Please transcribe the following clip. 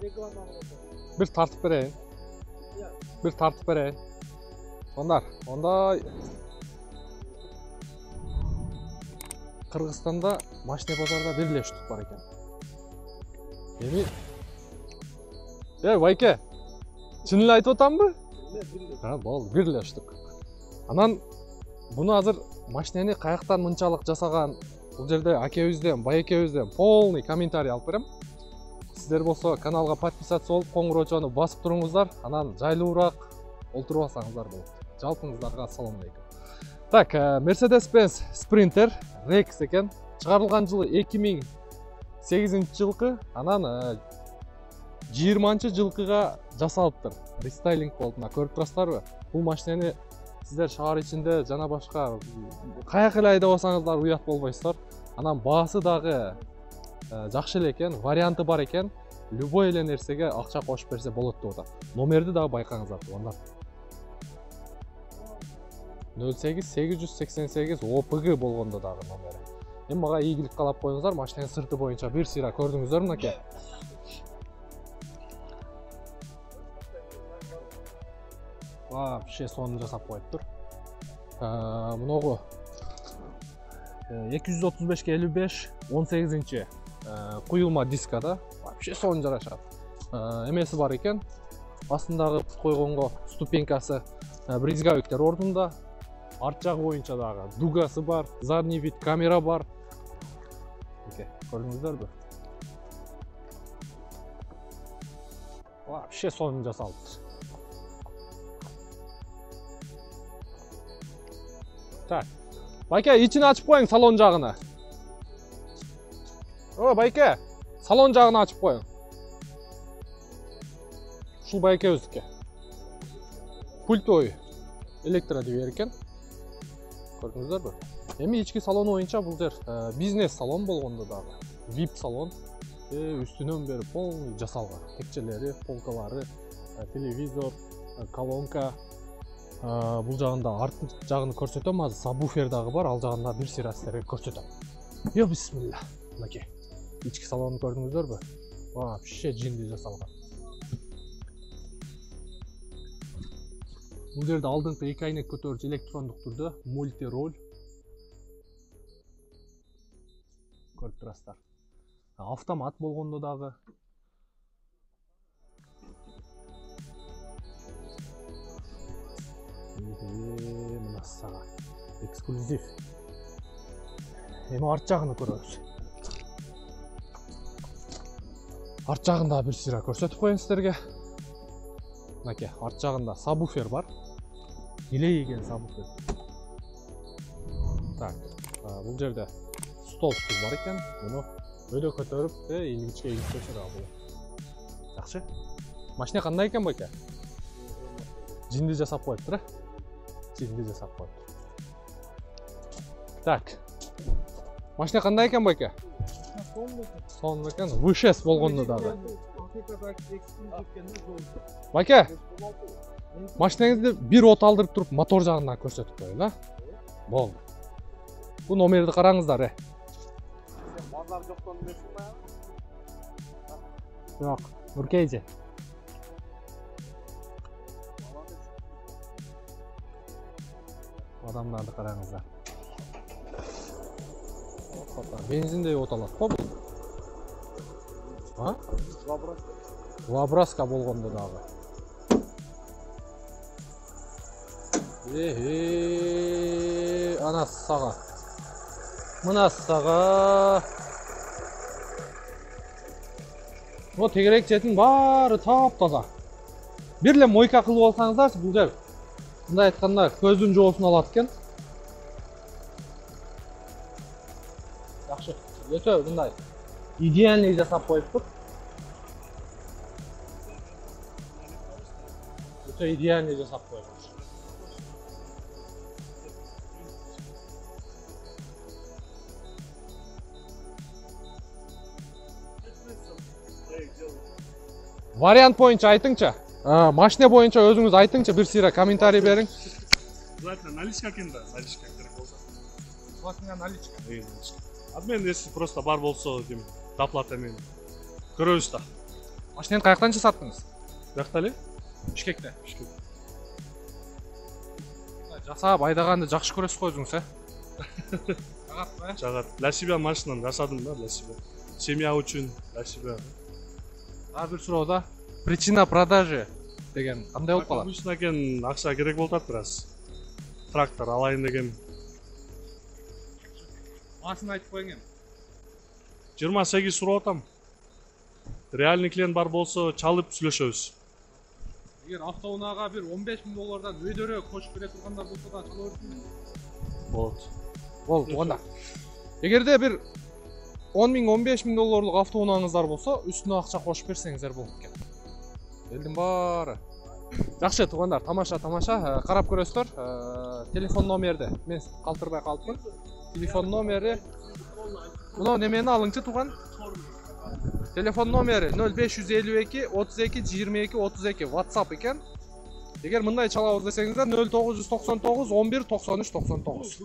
Bir tartып bereyim. Bir tartып bereyim. Onda Kırgızstanda Машина базарда bir leştik var ekan. Байке, чынын айтып атамбы? Болду, bir leştik. Анан буну азыр машинени каяктан мынчалык жасаган, бул жерде акебизден, байекебизден полный комментарий алып берем. Сиздер болсо каналга подписаться болуп, коңгуроочону басып туруңуздар, анан жайлуураак олтуруп алсаңыздар болот. Жалпыңыздарга ассаламу алейкум. Так, Mercedes-Benz Sprinter Rex экен. Чыгарылган жылы 2008-жылкы, анан 20-жылкыга жасалыптыр. Рестайлинг болуп, мына көрүп турасыздарбы? Бул машинени сиздер шаар ичинде жана башка каяк эле айдап алсаңыздар уят болбойсуздар. Анан баасы дагы жакшы эле экен, варианты бар экен. Любой эле нерсеге акча кошуп берсе болот деп атат. Номерди дагы байкаңыздар, туугандар. 08-888 OPG болгондо дагы номери. Эми мага ийгилик каалап коюңуздар, машинанын сырты боюнча бир сыйра көрдүңүздөр мынакей. Вообще сонун жасап коюптур. Муногу 235-55 18-чи куюлма дискада вообще сонун жарашат. Эмеси бар экен. Астындагы койгонго ступенькасы бризговиктер ордунда. Арт жагы боюнча дагы дугасы бар, задний вид камера бар. Көрдүңүздөрбү? Вообще сонун жасалыптыр. Так. Байке, ичин ачып коюң салон жагына. Байке, салон жагын ачып коюң. Ушул байкебиздики. Пультовый электродвигатель экен. Көрдүңүздөрбү? Эми ички салон боюнча бул жер бизнес салон болгондо дагы. VIP салон. Үстүнөн бери полный жасалган. Текчелери, полкалары, телевизор, колонка. Бул жагында арт жагын көрсөтөм, азыр сабвуфер дагы бар, ал жагында бир сыйра сиздерге көрсөтөм. Бисмилла. Мынакей. Ички салонун көрдүңүздөрбү? Вообще жинди жасалган. Бул жерде алдыңкы эки айнек көтөрүүчү электрондук түрдө мульти-роль. Көрүп турасыздар. Автомат болгондо дагы. Мына сага эксклюзив. Эми арт жагын көрөбүз. Арт жагында бир сыйра көрсөтүп коеюн сиздерге. Мынакей, арт жагында сабвуфер бар. Илейген сабвуфер. Так, бул жерде столбтуз бар экен. Муну өйдө көтөрүп, илгичке иликтөшүп алып. Жакшы. Машина кандай экен байке? Жинди жасап коюптур, Жинди жасап коюптур. Так. Машина кандай экен байке? Сонун экен. Вышес болгондо дагы. Байке, машинаңызды бир от алдырып туруп мотор жагынан көрсөтүп коеюн, Болду. Бул номерди караңыздар, Базар жоктон эмесинби? Жок, Нуркейже. Адамдарды караңыздар. Бензиндей от алат го бул. Лабраска болгондо дагы. Ана сага. Мына сага. Вот тегерек жетин баары таптаза. Бир эле мойка кылып алсаңыздар, бул жер мындай айтканда көздүн жоосун алат экен. Жакшы. Өтө мындай идеальный жасап коюптур. Өтө идеальный жасап коюптур. Вариант боюнча айтыңчы. Машина боюнча өзүңүз айтыңчы, бир сыйра комментарий бериң. Желательно наличка экен да, наличка керек болсо. Желательно наличка. А мен если просто бар болсо, доплата мен көрөбүз да. Машинаны каяктан жасаттыңыз? Биякта эле? Бишкекте. Жасап айдаганды жакшы көрөсүз го өзүңүз, Жагатпы? Жагат. Для себя машинаны жасадым да, для себя. Семья үчүн, для себя. Дагы бир суроо да. Причина продажи деген кандай болуп калат? Обычно экен акча керек болуп атат бир аз. Трактор алайын деген. Баасын айтып коюң эми. 28 сурап атам. Реальный клиент бар болсо чалып сүйлөшөбүз. Эгер автоунаага бир $15,000 өйдөрө кошуп бере тургандар болсо да чала берсин. Болот. Болду, туугандар. Эгерде бир $10,000–15,000 автоунааңыздар болсо, үстүнө акча кошуп берсеңиздер болот экен. Элдин баары. Жакшы, туугандар, тамаша, карап көрөсүздөр. Телефон номерди мен калтырбай калыпмын. Телефон номери мына немени алыңчы, тууган. Телефон номери 0552 32 22 32 WhatsApp экен. Эгер мындай чалабыз десеңиздер 0999 11 93 99.